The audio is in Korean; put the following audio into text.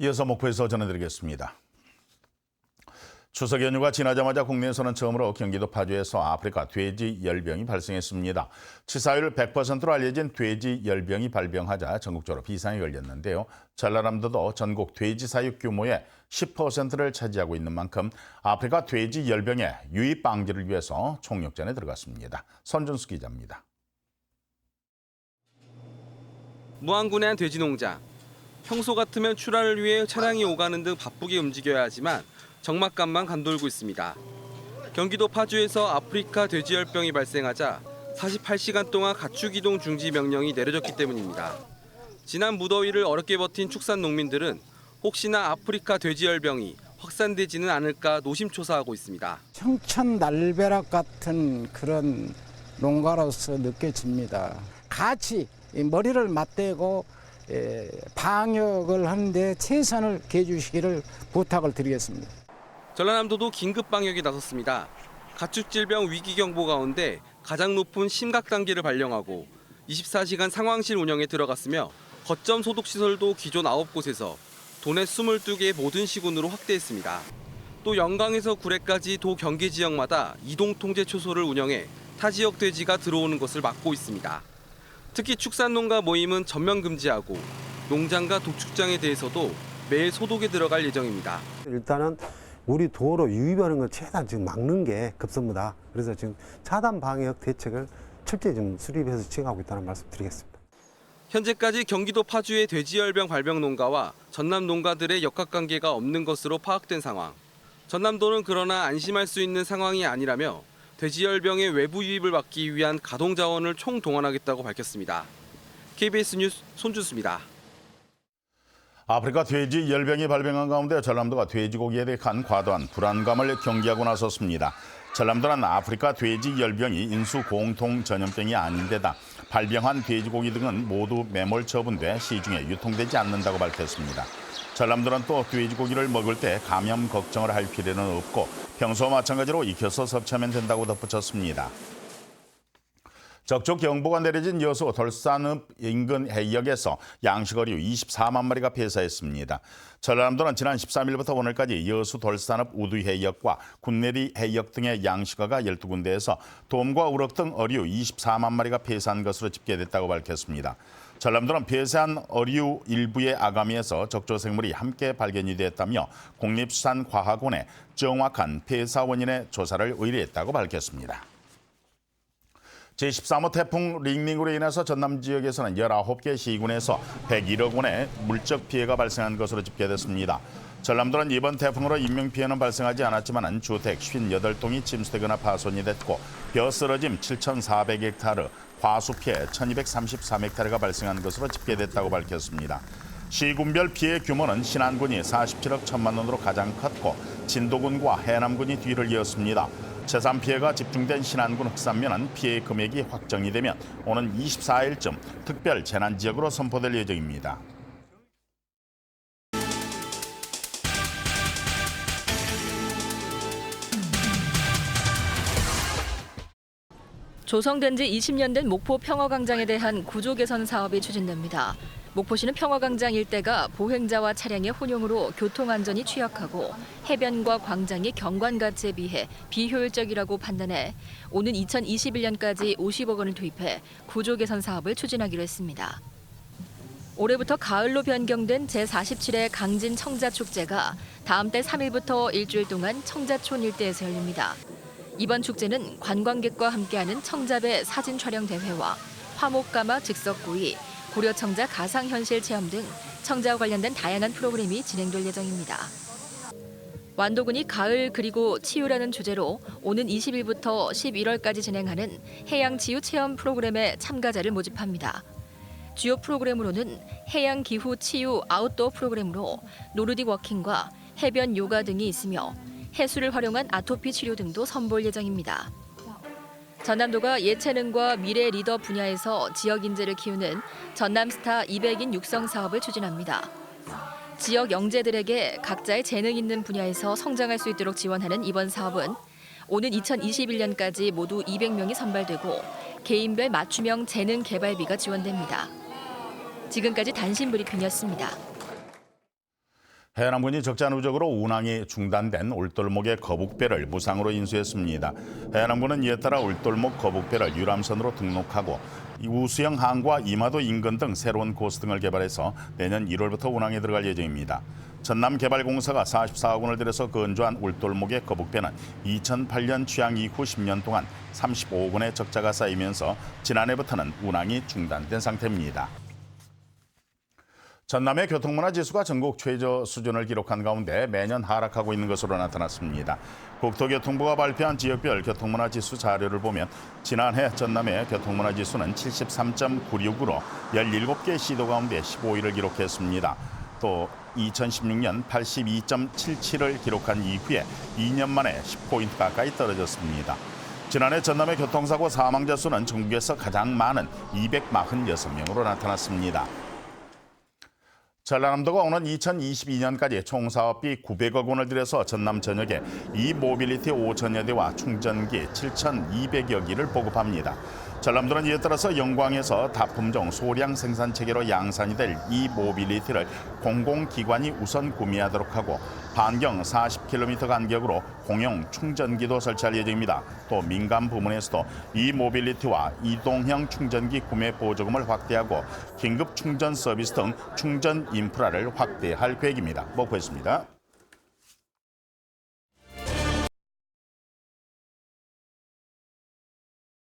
이어서 목포에서 전해드리겠습니다. 추석 연휴가 지나자마자 국내에서는 처음으로 경기도 파주에서 아프리카 돼지 열병이 발생했습니다. 치사율 100%로 알려진 돼지 열병이 발병하자 전국적으로 비상이 걸렸는데요. 전라남도도 전국 돼지 사육 규모의 10%를 차지하고 있는 만큼 아프리카 돼지 열병의 유입 방지를 위해서 총력전에 들어갔습니다. 선준수 기자입니다. 무안군의 한 돼지 농장. 평소 같으면 출하를 위해 차량이 오가는 등 바쁘게 움직여야 하지만 적막감만 감돌고 있습니다. 경기도 파주에서 아프리카 돼지열병이 발생하자 48시간 동안 가축 이동 중지 명령이 내려졌기 때문입니다. 지난 무더위를 어렵게 버틴 축산 농민들은 혹시나 아프리카 돼지열병이 확산되지는 않을까 노심초사하고 있습니다. 청천날벼락 같은 그런 농가로서 느껴집니다. 같이 머리를 맞대고 방역을 하는데 최선을 기해주시기를 부탁을 드리겠습니다. 전라남도도 긴급 방역에 나섰습니다. 가축질병 위기경보 가운데 가장 높은 심각 단계를 발령하고 24시간 상황실 운영에 들어갔으며 거점 소독시설도 기존 9곳에서 도내 22개의 모든 시군으로 확대했습니다. 또 영광에서 구례까지 도 경계 지역마다 이동통제 초소를 운영해 타 지역 돼지가 들어오는 것을 막고 있습니다. 특히 축산농가 모임은 전면 금지하고 농장과 독축장에 대해서도 매일 소독에 들어갈 예정입니다. 일단은 우리 도로 유입하는 걸 최대한 지금 막는 게 급선무다. 그래서 지금 차단 방역 대책을 철저히 좀 수립해서 진행하고 있다는 말씀 드리겠습니다. 현재까지 경기도 파주의 돼지열병 발병 농가와 전남 농가들의 역학관계가 없는 것으로 파악된 상황. 전남도는 그러나 안심할 수 있는 상황이 아니라며 돼지열병의 외부 유입을 막기 위한 가동 자원을 총동원하겠다고 밝혔습니다. KBS 뉴스 손준수입니다. 아프리카 돼지 열병이 발병한 가운데 전남도가 돼지고기에 대한 과도한 불안감을 경계하고 나섰습니다. 전남도는 아프리카 돼지 열병이 인수 공통 전염병이 아닌데다 발병한 돼지고기 등은 모두 매몰 처분돼 시중에 유통되지 않는다고 밝혔습니다. 전남도는 또 돼지고기를 먹을 때 감염 걱정을 할 필요는 없고 평소와 마찬가지로 익혀서 섭취하면 된다고 덧붙였습니다. 적조 경보가 내려진 여수 돌산읍 인근 해역에서 양식어류 24만 마리가 폐사했습니다. 전라남도는 지난 13일부터 오늘까지 여수 돌산읍 우두해역과 군내리 해역 등의 양식어가 12군데에서 돔과 우럭 등 어류 24만 마리가 폐사한 것으로 집계됐다고 밝혔습니다. 전남도는 폐사한 어류 일부의 아가미에서 적조생물이 함께 발견이 됐다며 국립수산과학원에 정확한 폐사 원인의 조사를 의뢰했다고 밝혔습니다. 제13호 태풍 링링으로 인해서 전남 지역에서는 19개 시군에서 101억 원의 물적 피해가 발생한 것으로 집계됐습니다. 전남도는 이번 태풍으로 인명피해는 발생하지 않았지만 주택 58동이 침수되거나 파손이 됐고 벼 쓰러짐 7,400헥타르, 과수 피해 1,233헥타르가 발생한 것으로 집계됐다고 밝혔습니다. 시군별 피해 규모는 신안군이 47억 1천만 원으로 가장 컸고 진도군과 해남군이 뒤를 이었습니다. 재산 피해가 집중된 신안군 흑산면은 피해 금액이 확정이 되면 오는 24일쯤 특별 재난지역으로 선포될 예정입니다. 조성된 지 20년 된 목포 평화광장에 대한 구조 개선 사업이 추진됩니다. 목포시는 평화광장 일대가 보행자와 차량의 혼용으로 교통안전이 취약하고 해변과 광장이 경관 가치에 비해 비효율적이라고 판단해 오는 2021년까지 50억 원을 투입해 구조 개선 사업을 추진하기로 했습니다. 올해부터 가을로 변경된 제47회 강진 청자축제가 다음 달 3일부터 일주일 동안 청자촌 일대에서 열립니다. 이번 축제는 관광객과 함께하는 청자배 사진 촬영 대회와 화목가마 즉석구이, 고려청자 가상현실 체험 등 청자와 관련된 다양한 프로그램이 진행될 예정입니다. 완도군이 가을 그리고 치유라는 주제로 오는 20일부터 11월까지 진행하는 해양치유 체험 프로그램에 참가자를 모집합니다. 주요 프로그램으로는 해양기후 치유 아웃도어 프로그램으로 노르딕 워킹과 해변 요가 등이 있으며 해수를 활용한 아토피 치료 등도 선보일 예정입니다. 전남도가 예체능과 미래 리더 분야에서 지역 인재를 키우는 전남스타 200인 육성 사업을 추진합니다. 지역 영재들에게 각자의 재능 있는 분야에서 성장할 수 있도록 지원하는 이번 사업은 오는 2021년까지 모두 200명이 선발되고 개인별 맞춤형 재능 개발비가 지원됩니다. 지금까지 단신 브리핑이었습니다. 해남군이 적자 누적으로 운항이 중단된 울돌목의 거북배를 무상으로 인수했습니다. 해남군은 이에 따라 울돌목 거북배를 유람선으로 등록하고 우수형 항구와 이마도 인근 등 새로운 코스 등을 개발해서 내년 1월부터 운항에 들어갈 예정입니다. 전남개발공사가 44억 원을 들여서 건조한 울돌목의 거북배는 2008년 취항 이후 10년 동안 35억 원의 적자가 쌓이면서 지난해부터는 운항이 중단된 상태입니다. 전남의 교통문화 지수가 전국 최저 수준을 기록한 가운데 매년 하락하고 있는 것으로 나타났습니다. 국토교통부가 발표한 지역별 교통문화 지수 자료를 보면 지난해 전남의 교통문화 지수는 73.96으로 17개 시도 가운데 15위를 기록했습니다. 또 2016년 82.77을 기록한 이후에 2년 만에 10포인트 가까이 떨어졌습니다. 지난해 전남의 교통사고 사망자 수는 전국에서 가장 많은 246명으로 나타났습니다. 전라남도가 오는 2022년까지 총 사업비 900억 원을 들여서 전남 전역에 이모빌리티 5천여 대와 충전기 7,200여 기를 보급합니다. 전남도는 이에 따라서 영광에서 다품종 소량 생산 체계로 양산이 될 이모빌리티를 공공기관이 우선 구매하도록 하고 반경 40km 간격으로 공용 충전기도 설치할 예정입니다. 또 민간 부문에서도 이모빌리티와 이동형 충전기 구매 보조금을 확대하고 긴급 충전 서비스 등 충전 인프라를 확대할 계획입니다. 목포였습니다.